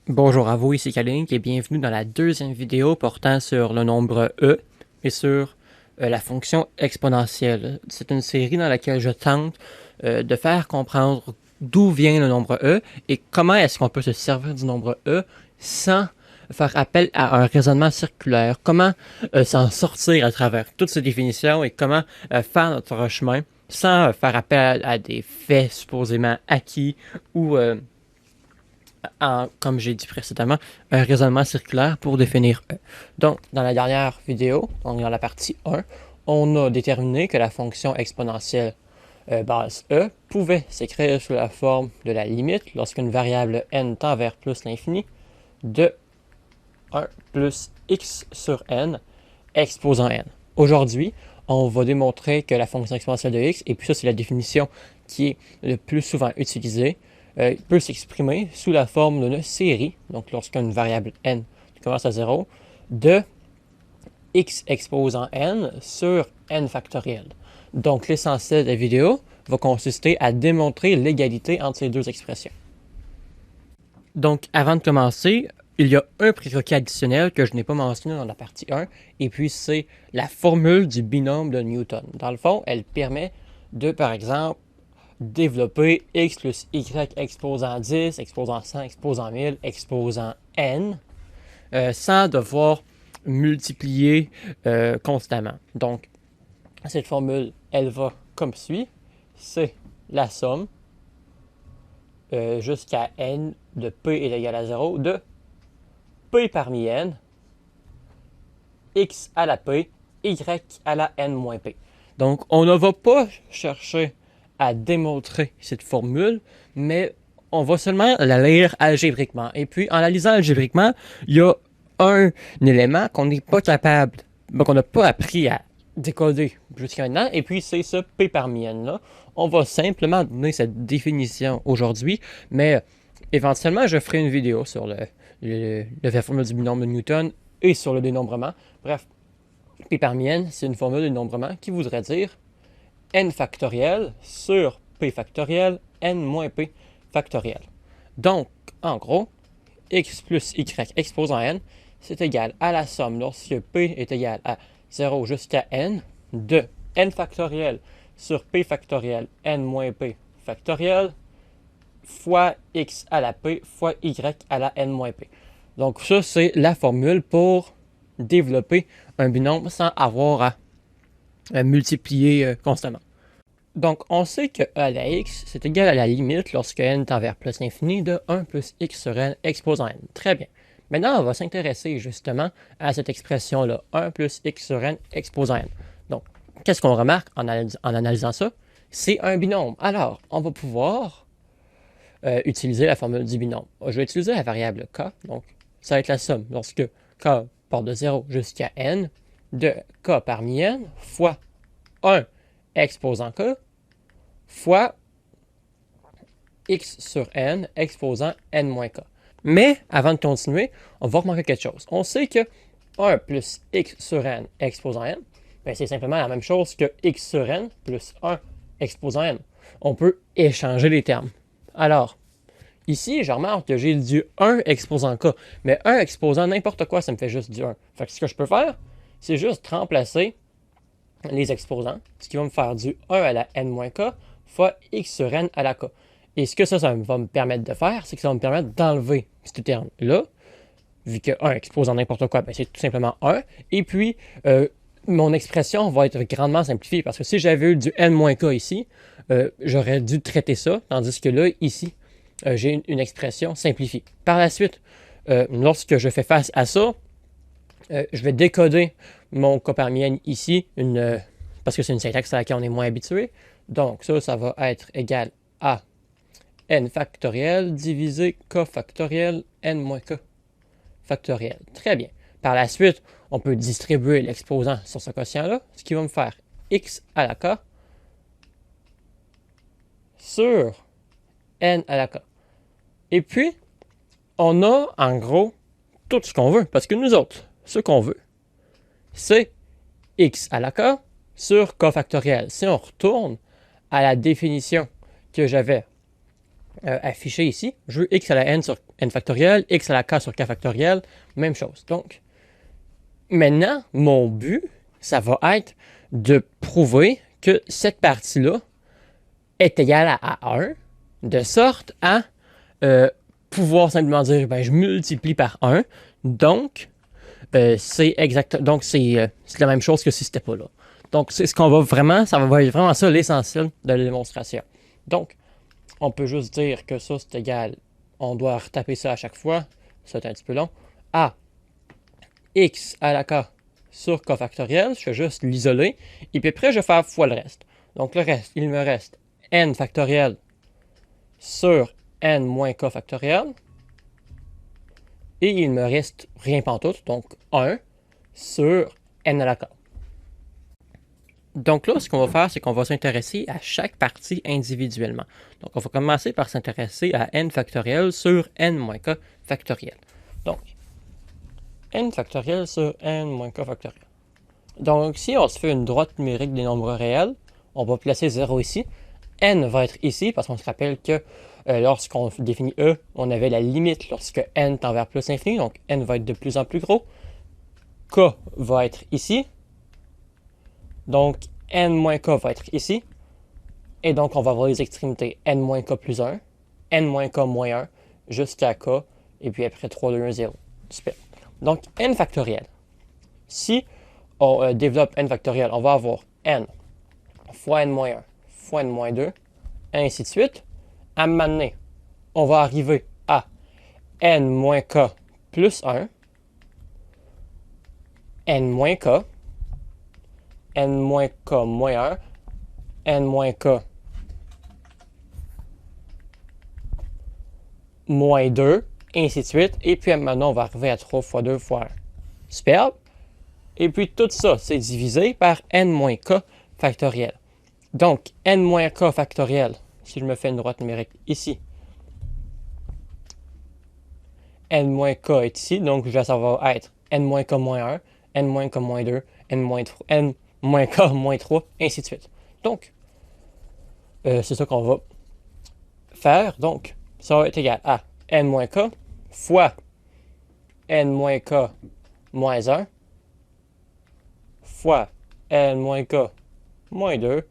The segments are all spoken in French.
Bonjour à vous, ici Kalink et bienvenue dans la deuxième vidéo portant sur le nombre e et sur la fonction exponentielle. C'est une série dans laquelle je tente de faire comprendre d'où vient le nombre e et comment est-ce qu'on peut se servir du nombre e sans faire appel à un raisonnement circulaire, comment s'en sortir à travers toutes ces définitions et comment faire notre chemin sans faire appel à des faits supposément acquis ou comme j'ai dit précédemment, un raisonnement circulaire pour définir E. Donc, dans la dernière vidéo, donc dans la partie 1, on a déterminé que la fonction exponentielle base E pouvait s'écrire sous la forme de la limite lorsqu'une variable n tend vers plus l'infini de 1 plus x sur n exposant n. Aujourd'hui, on va démontrer que la fonction exponentielle de x, et puis ça c'est la définition qui est le plus souvent utilisée, peut s'exprimer sous la forme d'une série, donc lorsqu'une variable n commence à 0, de x exposant n sur n factoriel. Donc l'essentiel de la vidéo va consister à démontrer l'égalité entre ces deux expressions. Donc avant de commencer, il y a un prérequis additionnel que je n'ai pas mentionné dans la partie 1, et puis c'est la formule du binôme de Newton. Dans le fond, elle permet de, par exemple, développer x plus y exposant 10, exposant 100, exposant 1000, exposant n, sans devoir multiplier constamment. Donc, cette formule, elle va comme suit. C'est la somme jusqu'à n de p est égal à 0 de p parmi n, x à la p, y à la n moins p. Donc, on ne va pas chercher à démontrer cette formule, mais on va seulement la lire algébriquement. Et puis, en la lisant algébriquement, il y a un élément qu'on n'est pas capable, qu'on n'a pas appris à décoder jusqu'à maintenant, et puis c'est ce P parmi N là. On va simplement donner cette définition aujourd'hui, mais éventuellement, je ferai une vidéo sur la formule du binôme de Newton et sur le dénombrement. Bref, P parmi N, c'est une formule de dénombrement qui voudrait dire n factoriel sur p factoriel n moins p factoriel. Donc, en gros, x plus y exposant n, c'est égal à la somme lorsque p est égal à 0 jusqu'à n de n factoriel sur p factoriel n moins p factoriel fois x à la p fois y à la n moins p. Donc ça, c'est la formule pour développer un binôme sans avoir à multiplier constamment. Donc, on sait que e à la x, c'est égal à la limite lorsque n tend vers plus l'infini de 1 plus x sur n exposant n. Très bien. Maintenant, on va s'intéresser justement à cette expression-là, 1 plus x sur n exposant n. Donc, qu'est-ce qu'on remarque en analysant ça? C'est un binôme. Alors, on va pouvoir utiliser la formule du binôme. Je vais utiliser la variable k, donc ça va être la somme lorsque k part de 0 jusqu'à n de k parmi n fois 1 exposant k fois x sur n exposant n moins k. Mais avant de continuer, on va remarquer quelque chose. On sait que 1 plus x sur n exposant n, ben c'est simplement la même chose que x sur n plus 1 exposant n. On peut échanger les termes. Alors, ici, je remarque que j'ai du 1 exposant k, mais 1 exposant n'importe quoi, ça me fait juste du 1. Fait que ce que je peux faire, c'est juste remplacer les exposants, ce qui va me faire du 1 à la n-k fois x sur n à la k. Et ce que ça va me permettre de faire, c'est que ça va me permettre d'enlever ce terme-là, vu que 1 exposant n'importe quoi, ben c'est tout simplement 1. Et puis, mon expression va être grandement simplifiée, parce que si j'avais eu du n-k ici, j'aurais dû traiter ça, tandis que là, ici, j'ai une expression simplifiée. Par la suite, lorsque je fais face à ça, je vais décoder mon k parmi n ici, parce que c'est une syntaxe à laquelle on est moins habitué. Donc ça va être égal à n factoriel divisé k factoriel n moins k factoriel. Très bien. Par la suite, on peut distribuer l'exposant sur ce quotient-là, ce qui va me faire x à la k sur n à la k. Et puis, on a en gros tout ce qu'on veut, parce que nous autres, ce qu'on veut, c'est x à la k sur k factoriel. Si on retourne à la définition que j'avais affiché ici. Je veux x à la n sur n factoriel, x à la k sur k factoriel, même chose. Donc, maintenant, mon but, ça va être de prouver que cette partie-là est égale à 1, de sorte à pouvoir simplement dire, ben, je multiplie par 1, donc c'est la même chose que si c'était pas là. Donc, c'est ce qu'on va vraiment, ça va être vraiment ça l'essentiel de la démonstration. Donc, on peut juste dire que ça, c'est égal, on doit retaper ça à chaque fois, ça c'est un petit peu long, à x à la k sur k factoriel, je fais juste l'isoler, et puis après, je vais faire fois le reste. Donc, le reste, il me reste n factoriel sur n moins k factoriel, et il me reste rien pantoute, donc 1 sur n à la k. Donc là, ce qu'on va faire, c'est qu'on va s'intéresser à chaque partie individuellement. Donc, on va commencer par s'intéresser à n factoriel sur n moins k factoriel. Donc, n factoriel sur n moins k factoriel. Donc, si on se fait une droite numérique des nombres réels, on va placer 0 ici. N va être ici, parce qu'on se rappelle que lorsqu'on définit E, on avait la limite lorsque n tend vers plus infini, donc n va être de plus en plus gros. K va être ici. Donc, n-k va être ici. Et donc, on va avoir les extrémités n-k plus 1, n-k moins 1, jusqu'à k, et puis après 3, 2, 1, 0. Super. Donc, n factoriel. Si on développe n factoriel, on va avoir n fois n-1 fois n-2, ainsi de suite. À un moment donné, on va arriver à n-k plus 1, n-k, n-k moins 1, n-k moins 2, ainsi de suite. Et puis maintenant, on va arriver à 3 fois 2 fois 1. Superbe. Et puis tout ça, c'est divisé par n-k factoriel. Donc, n-k factoriel, si je me fais une droite numérique ici, n-k est ici, donc ça va être n-k moins 1, n-k moins 2, n-k moins 3, ainsi de suite. Donc, c'est ça qu'on va faire. Donc, ça va être égal à n-k fois n-k moins 1 fois n-k moins 2,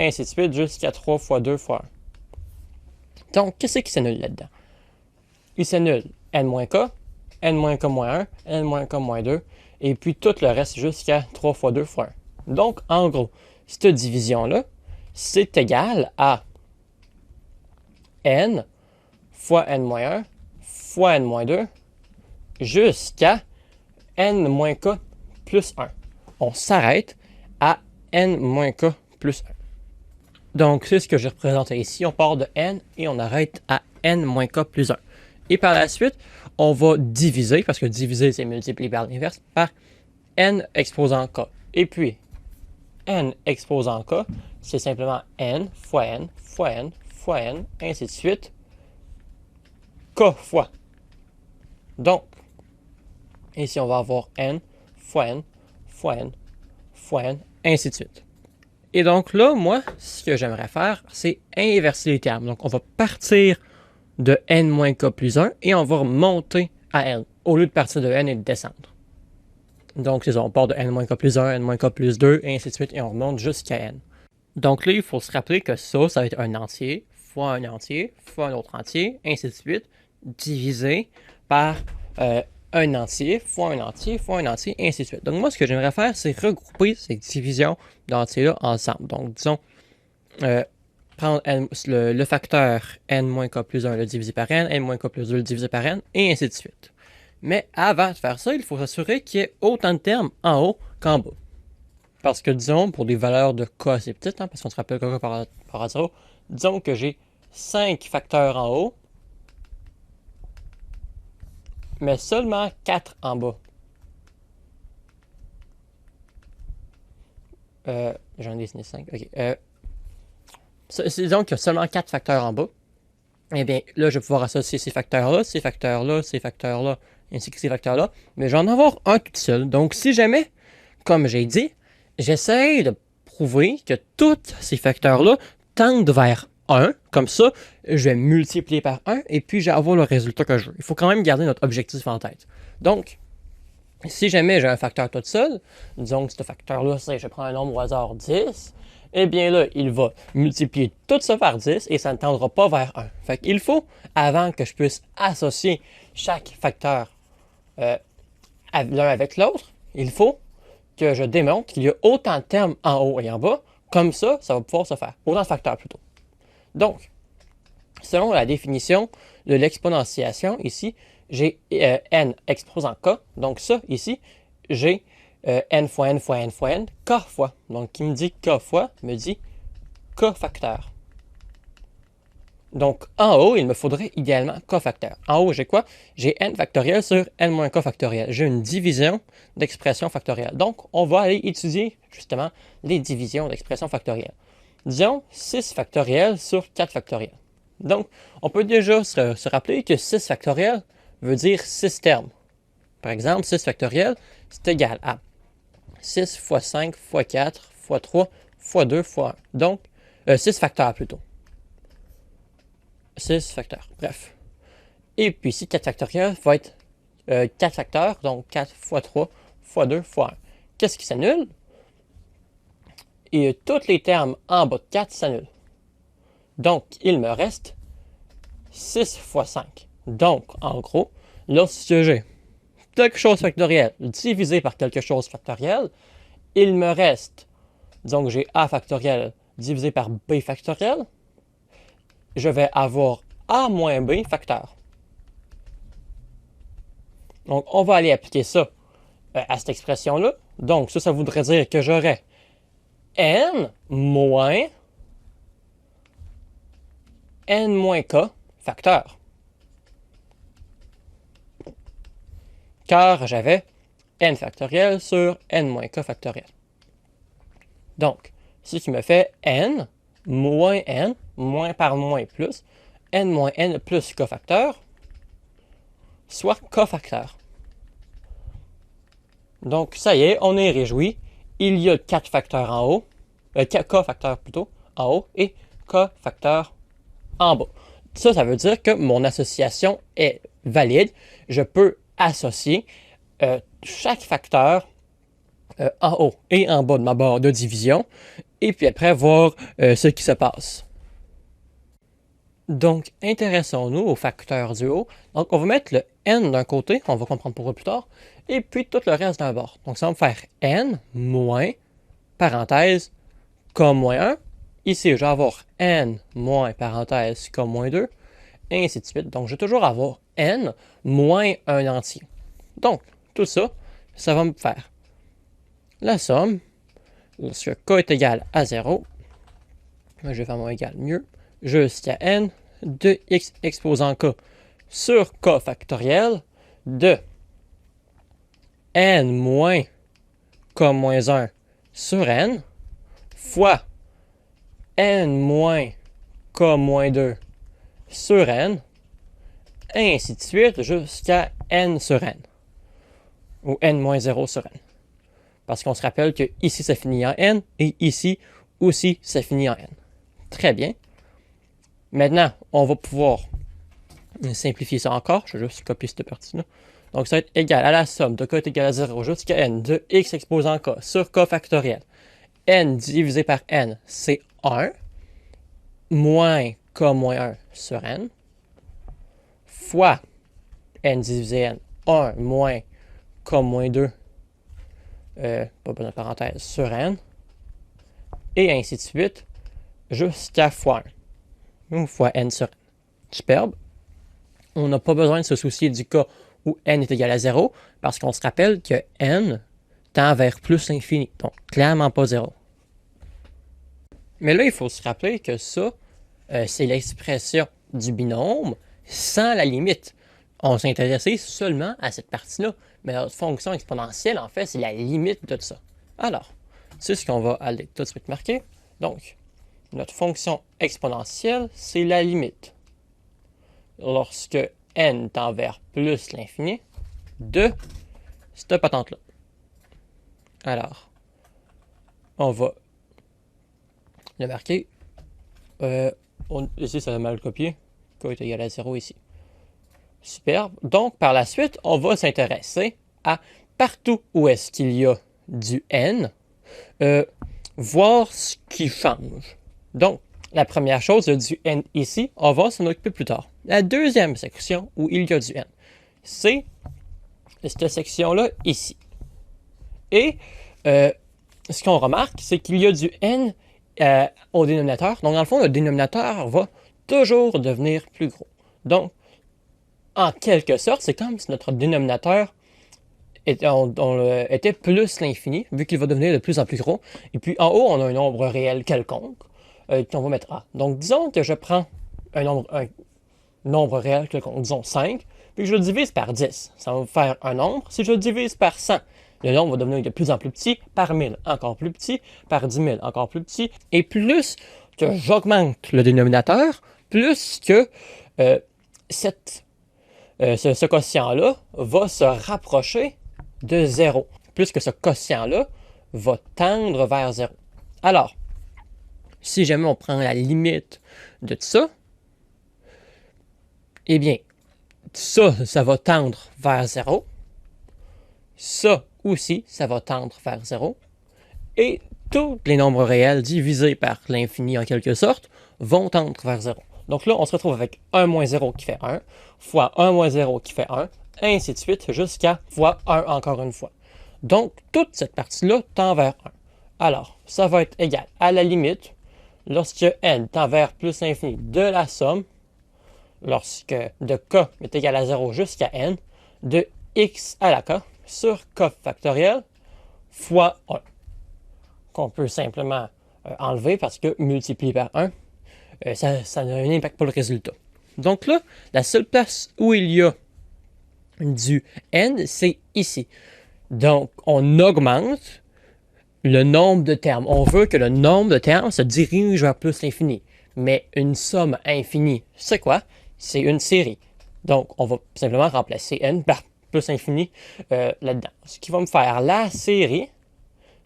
ainsi de suite, jusqu'à 3 fois 2 fois 1. Donc, qu'est-ce qui s'annule là-dedans? Il s'annule n-k, n-k moins 1, n-k moins 2, et puis tout le reste jusqu'à 3 fois 2 fois 1. Donc, en gros, cette division-là, c'est égal à n fois n-1 fois n-2 jusqu'à n-k plus 1. On s'arrête à n-k plus 1. Donc, c'est ce que j'ai représenté ici. On part de n et on arrête à n-k plus 1. Et par la suite, on va diviser, parce que diviser, c'est multiplier par l'inverse, par n exposant k. Et puis, n exposant k, c'est simplement n fois n fois n fois n, ainsi de suite, k fois. Donc, ici, on va avoir n fois n fois n fois n, ainsi de suite. Et donc là, moi, ce que j'aimerais faire, c'est inverser les termes. Donc, on va partir de n-k plus 1 et on va remonter à n, au lieu de partir de n et de descendre. Donc, c'est ça, on part de n-k plus 1, n-k plus 2, et ainsi de suite, et on remonte jusqu'à n. Donc là, il faut se rappeler que ça va être un entier, fois un entier, fois un autre entier, ainsi de suite, divisé par un entier, fois un entier, fois un entier, et ainsi de suite. Donc moi, ce que j'aimerais faire, c'est regrouper ces divisions d'entiers-là ensemble. Donc, disons, prendre le facteur n-k plus 1 le diviser par n-k plus 2 le diviser par n, et ainsi de suite. Mais avant de faire ça, il faut s'assurer qu'il y ait autant de termes en haut qu'en bas. Parce que, disons, pour des valeurs de k assez petites, parce qu'on se rappelle que k par rapport à 0, disons que j'ai 5 facteurs en haut, mais seulement 4 en bas. J'en ai dessiné 5. Ok. Disons qu'il y a seulement 4 facteurs en bas. Eh bien, là, je vais pouvoir associer ces facteurs-là, ces facteurs-là, ces facteurs-là, ainsi que ces facteurs-là. Mais je vais en avoir un tout seul. Donc, si jamais, comme j'ai dit, j'essaie de prouver que tous ces facteurs-là tendent vers 1. Comme ça, je vais multiplier par 1 et puis je vais avoir le résultat que je veux. Il faut quand même garder notre objectif en tête. Donc, si jamais j'ai un facteur tout seul, disons que ce facteur-là, c'est je prends un nombre au hasard 10, eh bien là, il va multiplier tout ça par 10 et ça ne tendra pas vers 1. Fait qu'il faut, avant que je puisse associer chaque facteur l'un avec l'autre, il faut que je démontre qu'il y a autant de termes en haut et en bas. Comme ça va pouvoir se faire. Autant de facteurs plutôt. Donc, selon la définition de l'exponentiation, ici, j'ai n exposant k. Donc ça, ici, j'ai n fois n fois n fois n, k fois. Donc, qui me dit k fois, me dit k facteur. Donc, en haut, il me faudrait idéalement k facteur. En haut, j'ai quoi? J'ai n factoriel sur n moins k factoriel. J'ai une division d'expression factorielle. Donc, on va aller étudier justement les divisions d'expression factorielle. Disons 6 factoriel sur 4 factoriel. Donc, on peut déjà se rappeler que 6 factoriel veut dire 6 termes. Par exemple, 6 factoriel, c'est égal à 6 fois 5 fois 4 fois 3 fois 2 fois 1. Donc, 6 facteurs plutôt. 6 facteurs, bref. Et puis ici, 4 factoriel va être 4 facteurs, donc 4 fois 3 fois 2 fois 1. Qu'est-ce qui s'annule? Et tous les termes en bas de 4 s'annulent. Donc, il me reste 6 fois 5. Donc, en gros, lorsque j'ai quelque chose factoriel divisé par quelque chose factoriel, il me reste, disons que j'ai A factoriel divisé par B factoriel, je vais avoir A moins B facteur. Donc, on va aller appliquer ça à cette expression-là. Donc, ça voudrait dire que j'aurais n moins k facteur. Car j'avais n factoriel sur n moins k factoriel. Donc, ce qui me fait n moins par moins plus, n moins n plus k facteur, soit k facteur. Donc, ça y est, on est réjoui. Il y a 4 facteurs en haut, k facteurs plutôt, en haut, et k facteurs en bas. Ça veut dire que mon association est valide. Je peux associer chaque facteur en haut et en bas de ma barre de division, et puis après voir ce qui se passe. Donc, intéressons-nous aux facteurs du haut. Donc, on va mettre le n d'un côté, on va comprendre pourquoi plus tard, et puis tout le reste d'un bord. Donc, ça va me faire n moins, parenthèse, k moins 1. Ici, je vais avoir n moins, parenthèse, k moins 2, et ainsi de suite. Donc, je vais toujours avoir n moins un entier. Donc, tout ça, ça va me faire la somme, lorsque k est égal à 0, je vais faire mon égal mieux, jusqu'à n de x exposant k sur k factoriel de n moins k moins 1 sur n fois n moins k moins 2 sur n, et ainsi de suite jusqu'à n sur n, ou n moins 0 sur n. Parce qu'on se rappelle que ici ça finit en n, et ici aussi ça finit en n. Très bien. Maintenant, on va pouvoir simplifier ça encore. Je vais juste copier cette partie-là. Donc, ça va être égal à la somme de k est égal à 0 jusqu'à n de x exposant k sur k factoriel. N divisé par n, c'est 1, moins k moins 1 sur n, fois n divisé n, 1 moins k moins 2, pas besoin de parenthèse, sur n, et ainsi de suite, jusqu'à fois 1, ou fois n sur n. Superbe. On n'a pas besoin de se soucier du cas où n est égal à 0, parce qu'on se rappelle que n tend vers plus l'infini, donc clairement pas 0. Mais là, il faut se rappeler que ça, c'est l'expression du binôme sans la limite. On s'est intéressé seulement à cette partie-là, mais notre fonction exponentielle, en fait, c'est la limite de ça. Alors, c'est ce qu'on va aller tout de suite marquer. Donc, notre fonction exponentielle, c'est la limite. Lorsque n tend vers plus l'infini de cette patente-là. Alors, on va le marquer ici, ça a mal copié. K est égal à 0 ici. Superbe. Donc, par la suite, on va s'intéresser à partout où est-ce qu'il y a du n, voir ce qui change. Donc, la première chose, il y a du n ici, on va s'en occuper plus tard. La deuxième section où il y a du n, c'est cette section-là ici. Et ce qu'on remarque, c'est qu'il y a du n au dénominateur. Donc, dans le fond, le dénominateur va toujours devenir plus gros. Donc, en quelque sorte, c'est comme si notre dénominateur était plus l'infini, vu qu'il va devenir de plus en plus gros. Et puis, en haut, on a un nombre réel quelconque qu'on va mettre A. Donc, disons que je prends un nombre réel quelconque, disons 5, puis que je le divise par 10. Ça va me faire un nombre. Si je le divise par 100, le nombre va devenir de plus en plus petit, par 1000 encore plus petit, par 10 000 encore plus petit. Et plus que j'augmente le dénominateur, plus que ce quotient-là va se rapprocher de 0. Plus que ce quotient-là va tendre vers 0. Alors, si jamais on prend la limite de ça, eh bien, ça va tendre vers 0. Ça aussi, ça va tendre vers 0. Et tous les nombres réels divisés par l'infini en quelque sorte vont tendre vers 0. Donc là, on se retrouve avec 1 moins 0 qui fait 1, fois 1 moins 0 qui fait 1, ainsi de suite, jusqu'à fois 1 encore une fois. Donc, toute cette partie-là tend vers 1. Alors, ça va être égal à la limite, lorsque n tend vers plus l'infini de la somme, lorsque de k est égal à 0 jusqu'à n, de x à la k sur k factoriel fois 1, qu'on peut simplement enlever parce que multiplié par 1, ça n'impacte pas le résultat. Donc là, la seule place où il y a du n, c'est ici. Donc, on augmente le nombre de termes. On veut que le nombre de termes se dirige vers plus l'infini. Mais une somme infinie, c'est quoi? C'est une série. Donc, on va simplement remplacer n par plus infini là-dedans. Ce qui va me faire la série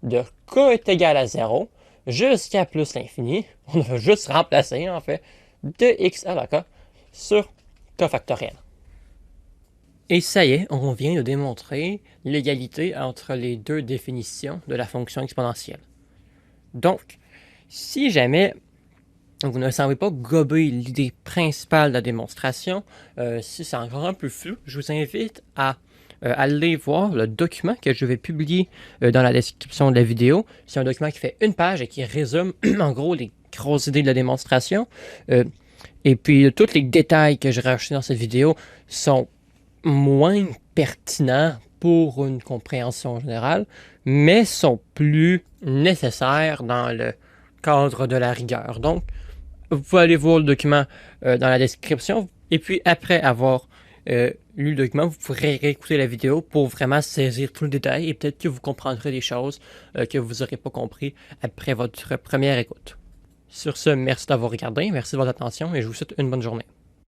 de k est égal à 0 jusqu'à plus l'infini. On va juste remplacer, en fait, de x à la k sur k factoriel. Et ça y est, on vient de démontrer l'égalité entre les deux définitions de la fonction exponentielle. Donc, si jamais vous ne semblez pas gober l'idée principale de la démonstration, si c'est encore un peu flou, je vous invite à aller voir le document que je vais publier dans la description de la vidéo. C'est un document qui fait une page et qui résume en gros les grosses idées de la démonstration. Et puis, tous les détails que j'ai rajoutés dans cette vidéo sont moins pertinents pour une compréhension générale, mais sont plus nécessaires dans le cadre de la rigueur. Donc, vous pouvez aller voir le document dans la description, et puis après avoir lu le document, vous pourrez réécouter la vidéo pour vraiment saisir tout le détail, et peut-être que vous comprendrez des choses que vous n'aurez pas compris après votre première écoute. Sur ce, merci d'avoir regardé, merci de votre attention, et je vous souhaite une bonne journée.